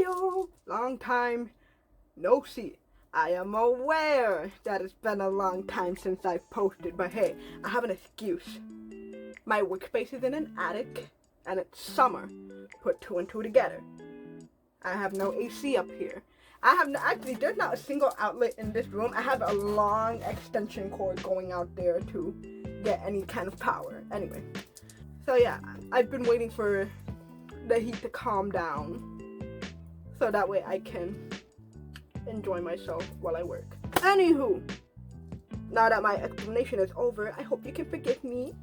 video. Long time no see. I am aware that it's been a long time since I've posted, but hey, I have an excuse. My workspace is in an attic, and it's summer. Put two and two together. I have no AC up here. Actually, there's not a single outlet in this room. I have a long extension cord going out there to get any kind of power. Anyway, so yeah, I've been waiting for the heat to calm down so that way I can enjoy myself while I work. Anywho, now that my explanation is over, I hope you can forgive me.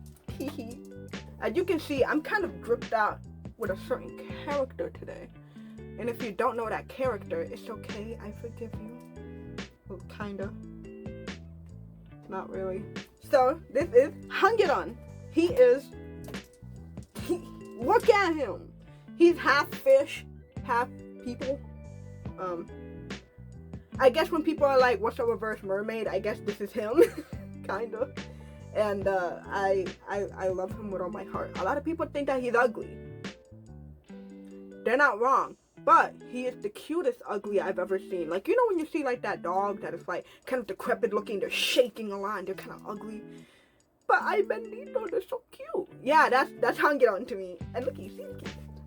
As you can see, I'm kind of dripped out with a certain character today. And if you don't know that character, it's okay, I forgive you. Well, kinda. Not really. So, this is Hangyodon. Look at him! He's half fish, half people. I guess when people are like, what's a reverse mermaid? I guess this is him. Kinda. And I love him with all my heart. A lot of people think that he's ugly. They're not wrong. But he is the cutest ugly I've ever seen. Like, you know when you see like that dog that is like kind of decrepit looking, they're shaking a lot, they're kind of ugly. But I bendito, they're so cute. Yeah, that's Hangyodon to me. And look, you see,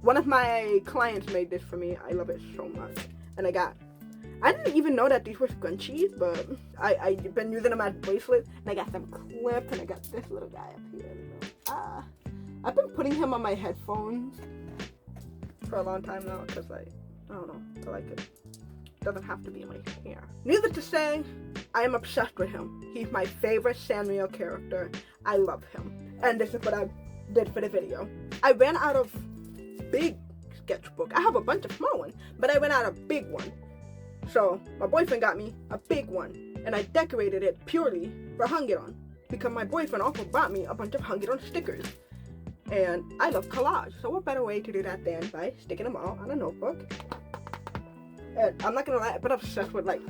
one of my clients made this for me. I love it so much. And I didn't even know that these were scrunchies, but I've been using them as bracelets. And I got some clips, and I got this little guy up here. I've been putting him on my headphones for a long time now, because like, I don't know, I like it. Doesn't have to be in my hair. Needless to say, I am obsessed with him. He's my favorite Sanrio character. I love him. And this is what I did for the video. I ran out of big sketchbook. I have a bunch of small ones, but I ran out of big one. So my boyfriend got me a big one, and I decorated it purely for Hangyodon, because my boyfriend also bought me a bunch of Hangyodon stickers. And I love collage, so what better way to do that than by sticking them all on a notebook. And I'm not gonna lie, I've been obsessed with like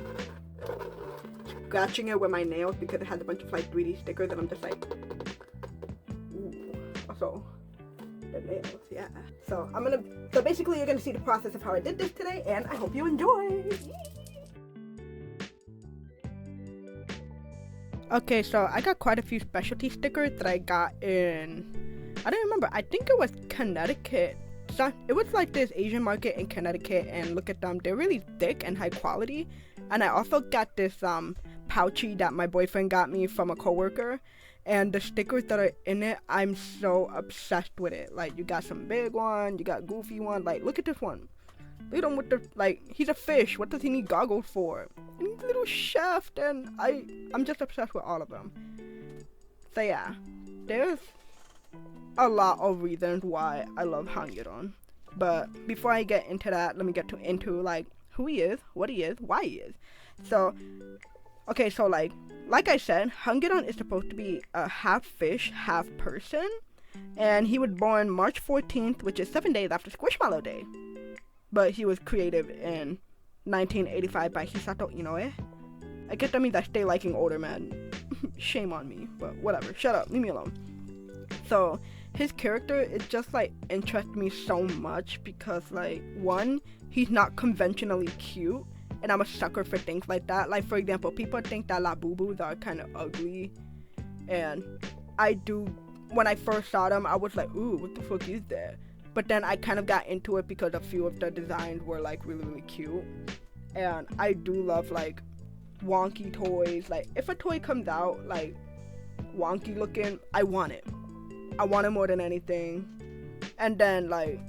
scratching it with my nails because it has a bunch of like 3D stickers, and I'm just like, ooh. Also, the nails, yeah. So basically you're gonna see the process of how I did this today, and I hope you enjoy. Okay, so I got quite a few specialty stickers that I got in, I don't remember, I think it was Connecticut. So it was like this Asian market in Connecticut, and look at them, they're really thick and high quality. And I also got this pouchy that my boyfriend got me from a coworker, and the stickers that are in it, I'm so obsessed with it. Like, you got some big one, you got goofy one, like look at this one. Look at him with the, like, he's a fish, what does he need goggles for? And he's a little shaft, and I'm just obsessed with all of them. So yeah, there's a lot of reasons why I love Hangyodon. But before I get into that, let me get into like who he is, what he is, why he is. So, okay, so like I said, Hangyodon is supposed to be a half fish, half person. And he was born March 14th, which is 7 days after Squishmallow Day. But he was created in 1985 by Hisato Inoue. I guess that means I stay liking older men. Shame on me, but whatever. Shut up, leave me alone. So, his character, it just like interests me so much because like, one, he's not conventionally cute, and I'm a sucker for things like that. Like, for example, people think that Labubus are kind of ugly, and I do, when I first saw them, I was like, ooh, what the fuck is that? But then I kind of got into it because a few of the designs were like really, really cute. And I do love like wonky toys. Like, if a toy comes out like wonky looking, I want it. I want it more than anything. And then like,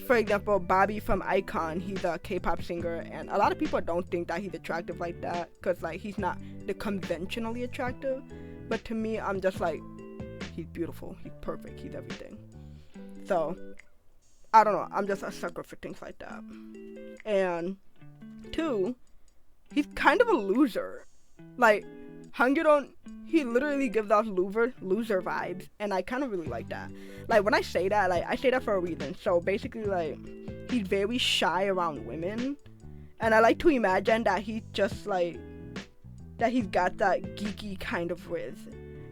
for example, Bobby from Icon, he's a K-pop singer, and a lot of people don't think that he's attractive like that, because like, he's not the conventionally attractive. But to me, I'm just like, he's beautiful, he's perfect, he's everything. So, I don't know, I'm just a sucker for things like that. And two, he's kind of a loser. Like, Hangyodon, he literally gives off loser vibes, and I kind of really like that. Like, when I say that, like, I say that for a reason. So basically, like, he's very shy around women, and I like to imagine that he's just like, that he's got that geeky kind of riz.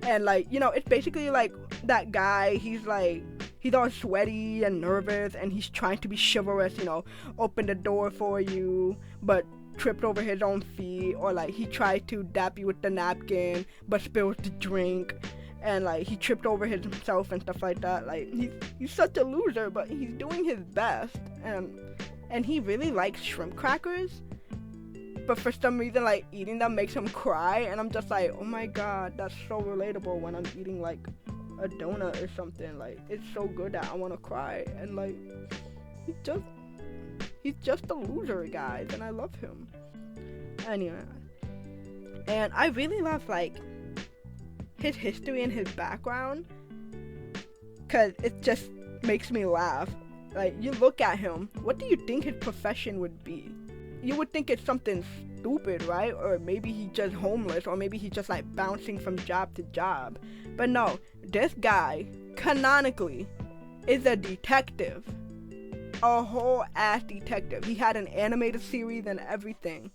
And like, you know, it's basically like that guy, he's like, he's all sweaty and nervous, and he's trying to be chivalrous, open the door for you, but tripped over his own feet, or like he tried to dap you with the napkin but spilled the drink, and like he tripped over himself and stuff like that. Like he's such a loser, but he's doing his best, and he really likes shrimp crackers, but for some reason like eating them makes him cry, and I'm just like, oh my god, that's so relatable when I'm eating like a donut or something. Like it's so good that I want to cry, and like he's just a loser, guys, and I love him. Anyway, and I really love like his history and his background, cause it just makes me laugh. Like, you look at him, what do you think his profession would be? You would think it's something stupid, right? Or maybe he's just homeless, or maybe he's just like bouncing from job to job. But no, this guy, canonically, is a detective. A whole ass detective. He had an animated series and everything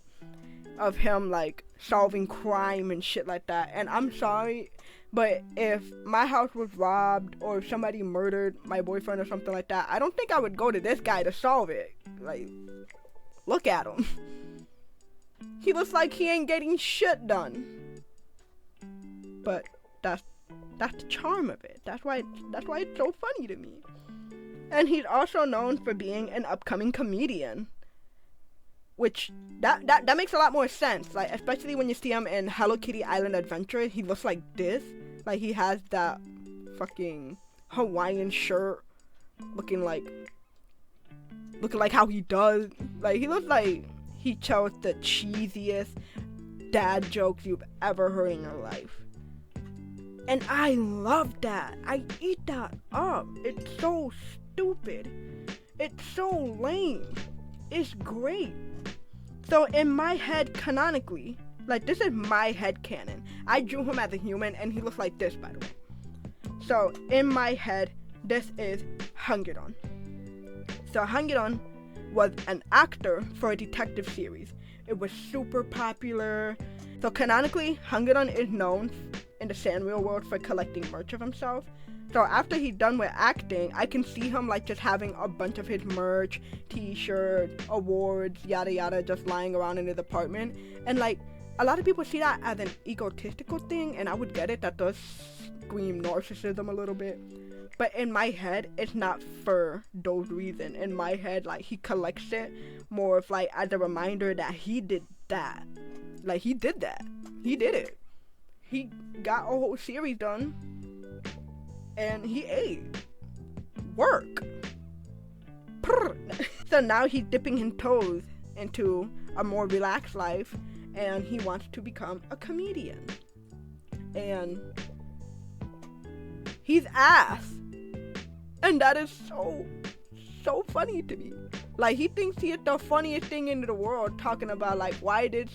of him like solving crime and shit like that. And I'm sorry, but if my house was robbed or if somebody murdered my boyfriend or something like that, I don't think I would go to this guy to solve it. Like, look at him. He looks like he ain't getting shit done. But that's the charm of it. That's why it's so funny to me. And he's also known for being an upcoming comedian, which that makes a lot more sense. Like, especially when you see him in Hello Kitty Island Adventure, he looks like this. Like, he has that fucking Hawaiian shirt, looking like how he does. Like, he looks like he chose the cheesiest dad jokes you've ever heard in your life. And I love that. I eat that up. It's so stupid. It's so lame. It's great. So in my head, canonically, like, this is my head canon. I drew him as a human, and he looks like this, by the way. So in my head, this is Hangyodon. So Hangyodon was an actor for a detective series. It was super popular. So canonically, Hangyodon is known in the Sanrio world for collecting merch of himself. So after he's done with acting, I can see him like just having a bunch of his merch, t-shirts, awards, yada yada, just lying around in his apartment. And like, a lot of people see that as an egotistical thing, and I would get it. That does scream narcissism a little bit. But in my head, it's not for those reasons. In my head, like, he collects it more of like as a reminder that he did that. Like, he did that. He did it. He got a whole series done, and he ate. Work. So now he's dipping his toes into a more relaxed life, and he wants to become a comedian. And he's ass. And that is so funny to me. Like, he thinks he is the funniest thing in the world, talking about like, why is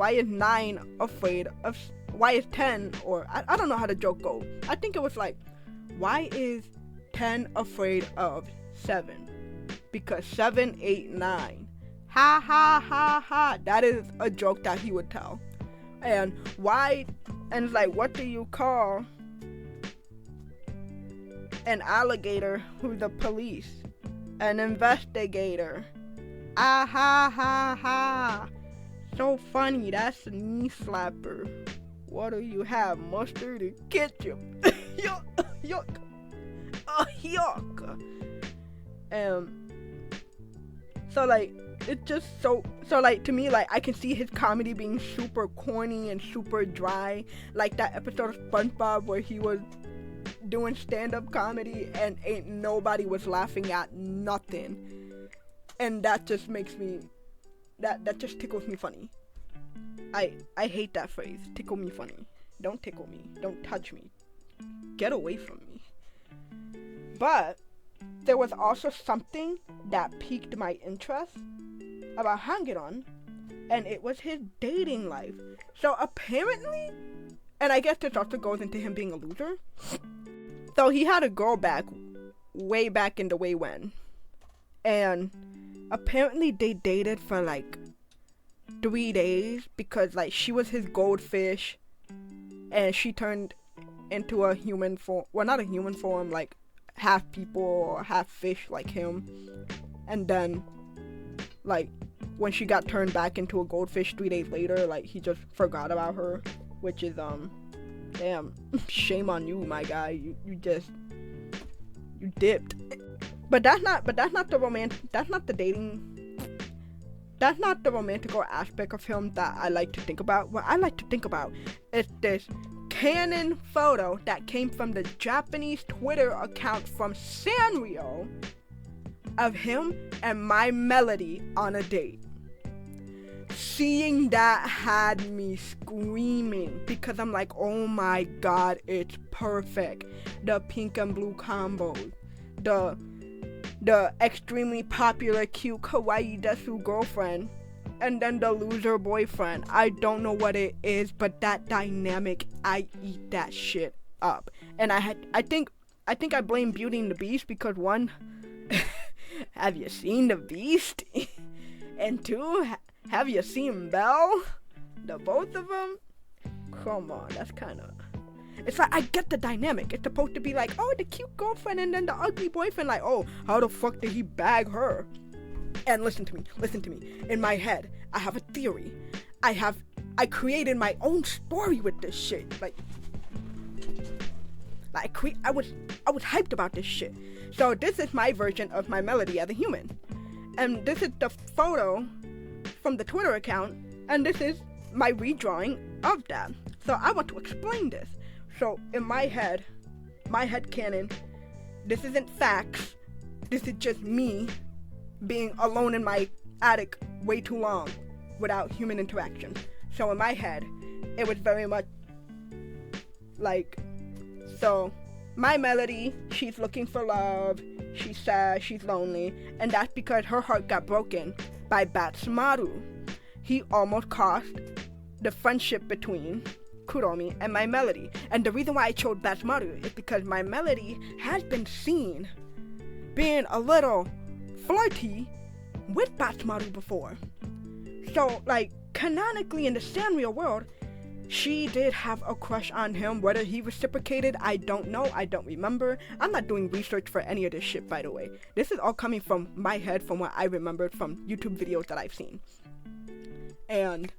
9 afraid of, why is 10, or I don't know how the joke goes. I think it was like, why is 10 afraid of 7? Because 7, 8, 9. Ha ha ha ha. That is a joke that he would tell. And why, and it's like, what do you call an alligator who's the police? An investigator. Ah ha ha ha. So funny. That's a knee slapper. What do you have? Mustard and ketchup? Yuck. Yuck. Oh, yuck. So like, it's just so like, to me, like, I can see his comedy being super corny and super dry, like that episode of SpongeBob where he was doing stand-up comedy and ain't nobody was laughing at nothing, and that just makes me, that just tickles me funny. I hate that phrase, tickle me funny. Don't tickle me, don't touch me, get away from me. But there was also something that piqued my interest about Hangyodon, and it was his dating life. So apparently, and I guess this also goes into him being a loser, so he had a girl way back in the way when, and apparently they dated for like 3 days because like she was his goldfish, and she turned into a human form. Well, not a human form, like half people or half fish like him. And then, like, when she got turned back into a goldfish 3 days later, like, he just forgot about her. Which is, damn, shame on you, my guy. You dipped. But that's not the romantical aspect of him that I like to think about. What I like to think about is this canon photo that came from the Japanese Twitter account from Sanrio of him and my Melody on a date. Seeing that had me screaming because I'm like, oh my god, it's perfect. The pink and blue combo, the extremely popular cute kawaii desu girlfriend, and then the loser boyfriend. I don't know what it is, but that dynamic, I eat that shit up. And I think I blame Beauty and the Beast because one, have you seen the Beast? And two, have you seen Belle? The both of them? Come on, that's kind of... It's like, I get the dynamic. It's supposed to be like, oh, the cute girlfriend and then the ugly boyfriend. Like, oh, how the fuck did he bag her? And listen to me. In my head, I have a theory. I created my own story with this shit. I was hyped about this shit. So this is my version of my Melody as a human. And this is the photo from the Twitter account, and this is my redrawing of that. So I want to explain this. So in my head canon, this isn't facts. This is just me being alone in my attic way too long without human interaction. So in my head, it was very much like, so my Melody, she's looking for love, she's sad, she's lonely, and that's because her heart got broken by Batsumaru. He almost cost the friendship between Kuromi and my Melody. And the reason why I chose Batsumaru is because my Melody has been seen being a little flirty with Batsumaru before. So, like, canonically in the Sanrio world, she did have a crush on him. Whether he reciprocated, I don't know. I don't remember. I'm not doing research for any of this shit, by the way. This is all coming from my head, from what I remembered from YouTube videos that I've seen. And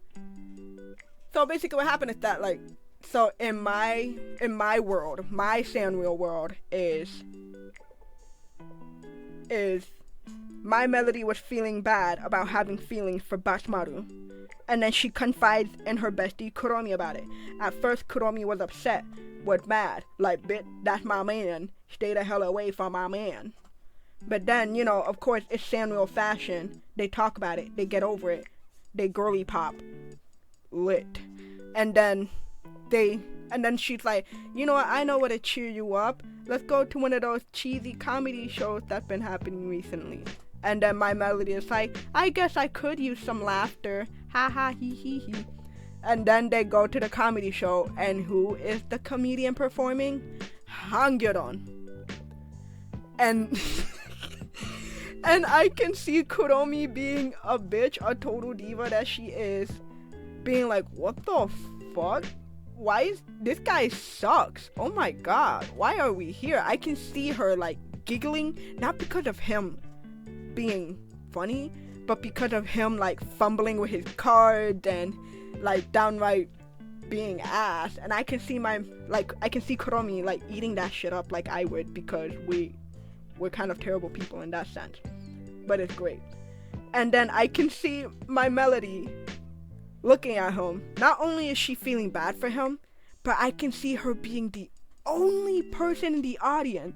so basically what happened is that, like, so in my world, my Sanrio world is my Melody was feeling bad about having feelings for Batsumaru. And then she confides in her bestie Kuromi about it. At first, Kuromi was upset, was mad, like, bitch, that's my man, stay the hell away from my man. But then, you know, of course, it's Sanrio fashion. They talk about it, they get over it, they girly pop, lit. And then she's like, you know what, I know what to cheer you up. Let's go to one of those cheesy comedy shows that's been happening recently. And then my Melody is like, I guess I could use some laughter. Ha ha he he he. And then they go to the comedy show, and who is the comedian performing? Hangyodon. And and I can see Kuromi being a bitch, a total diva that she is, being like, what the fuck? Why is this guy sucks? Oh my god, why are we here? I can see her like giggling, not because of him being funny, but because of him like fumbling with his cards and like downright being ass. And I can see Kuromi like eating that shit up like I would, because we're kind of terrible people in that sense. But it's great. And then I can see my Melody looking at him. Not only is she feeling bad for him, but I can see her being the only person in the audience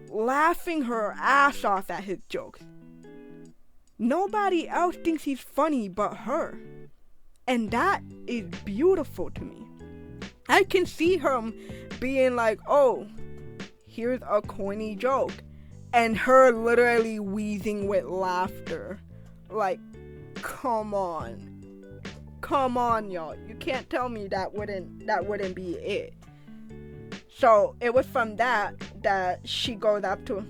laughing her ass off at his jokes. Nobody else thinks he's funny but her. And that is beautiful to me. I can see him being like, oh, here's a corny joke. And her literally wheezing with laughter. Like, come on. Come on, y'all. You can't tell me that wouldn't be it. So it was from that she goes up to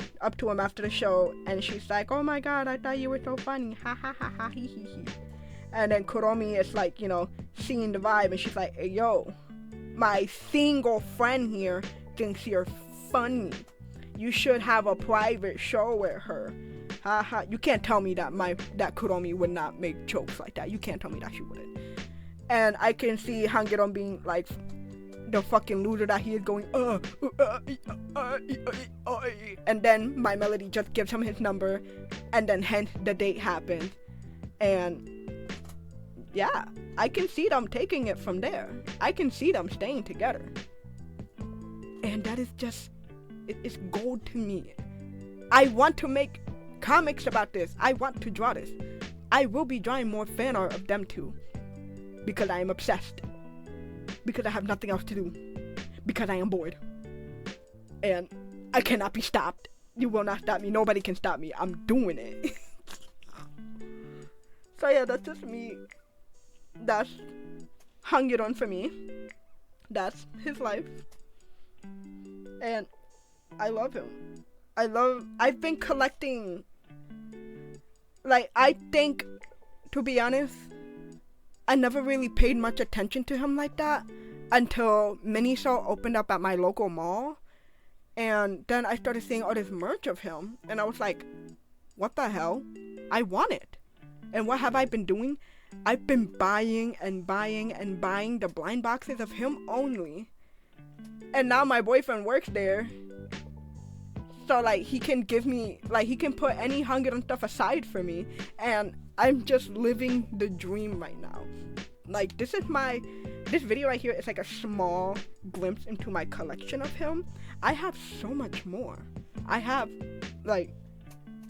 him after the show, and she's like, oh my god, I thought you were so funny, ha ha ha ha he he he. And then Kuromi is like, you know, seeing the vibe, and she's like, hey yo, my single friend here thinks you're funny. You should have a private show with her. Haha. You can't tell me that Kuromi would not make jokes like that. You can't tell me that she wouldn't. And I can see Hangyodon being like the fucking loser that he is, going and then my Melody just gives him his number, and then hence the date happens. And yeah, I can see them taking it from there. I can see them staying together. And that is just, it's gold to me. I want to make comics about this. I want to draw this. I will be drawing more fan art of them two. Because I am obsessed. Because I have nothing else to do. Because I am bored. And I cannot be stopped. You will not stop me. Nobody can stop me. I'm doing it. So yeah, that's just me. That's Hangyuodon for me. That's his life. And I love him. I've been collecting, like, I think, to be honest, I never really paid much attention to him like that until Miniso opened up at my local mall. And then I started seeing all this merch of him. And I was like, what the hell? I want it. And what have I been doing? I've been buying and buying and buying the blind boxes of him only. And now my boyfriend works there. So, like, he can give me, like, he can put any Hangyuodon stuff aside for me. And I'm just living the dream right now. Like, this video right here is like a small glimpse into my collection of him. I have so much more. I have, like,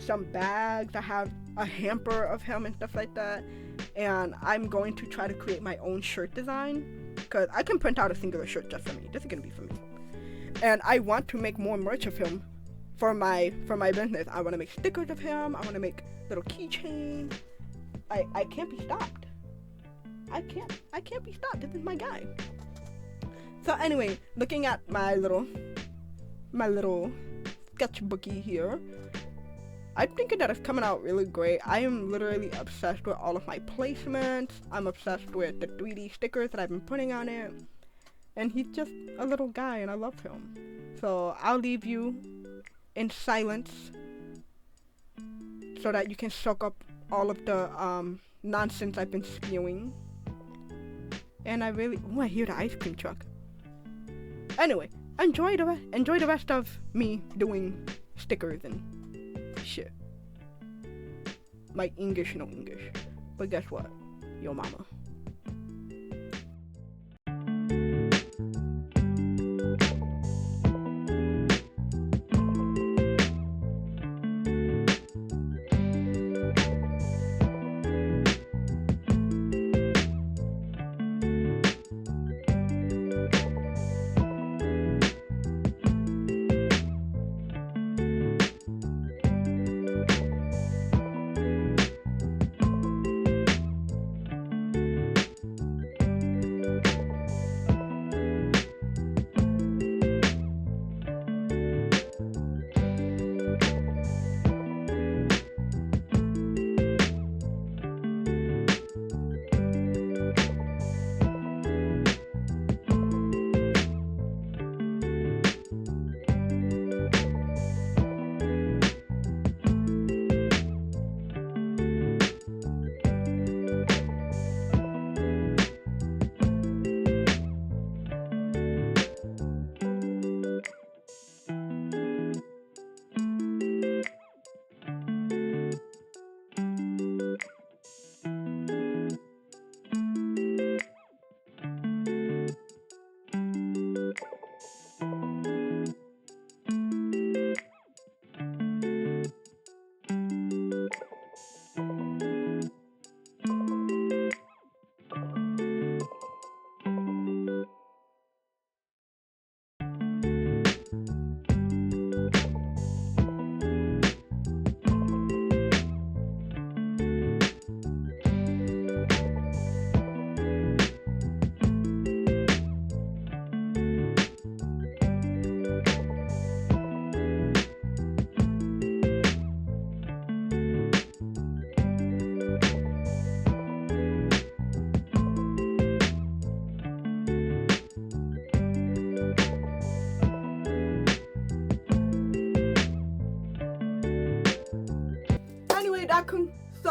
some bags. I have a hamper of him and stuff like that. And I'm going to try to create my own shirt design. Because I can print out a singular shirt just for me. This is going to be for me. And I want to make more merch of him for my business. I want to make stickers of him. I want to make little keychains. I can't be stopped. I can't be stopped. This is my guy. So anyway, looking at my little sketchbooky here, I'm thinking that it's coming out really great. I am literally obsessed with all of my placements. I'm obsessed with the 3D stickers that I've been putting on it. And he's just a little guy and I love him. So I'll leave you in silence so that you can soak up all of the nonsense I've been spewing. And I hear the ice cream truck. Anyway, enjoy the rest of me doing stickers and shit. My English, no English. But guess what? Yo mama.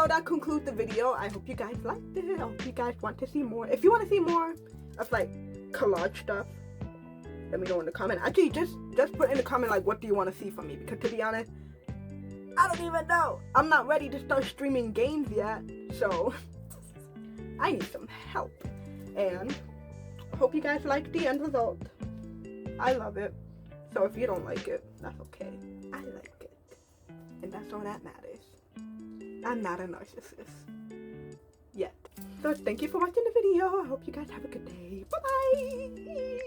that concludes the video. I hope you guys liked it. I hope you guys want to see more. If you want to see more of like collage stuff, let me know in the comment. Actually, just put in the comment like what do you want to see from me, because to be honest, I don't even know. I'm not ready to start streaming games yet, so I need some help. And I hope you guys like the end result. I love it. So if you don't like it, that's okay. I like it. And that's all that matters. I'm not a narcissist. Yet. So thank you for watching the video. I hope you guys have a good day. Bye-bye!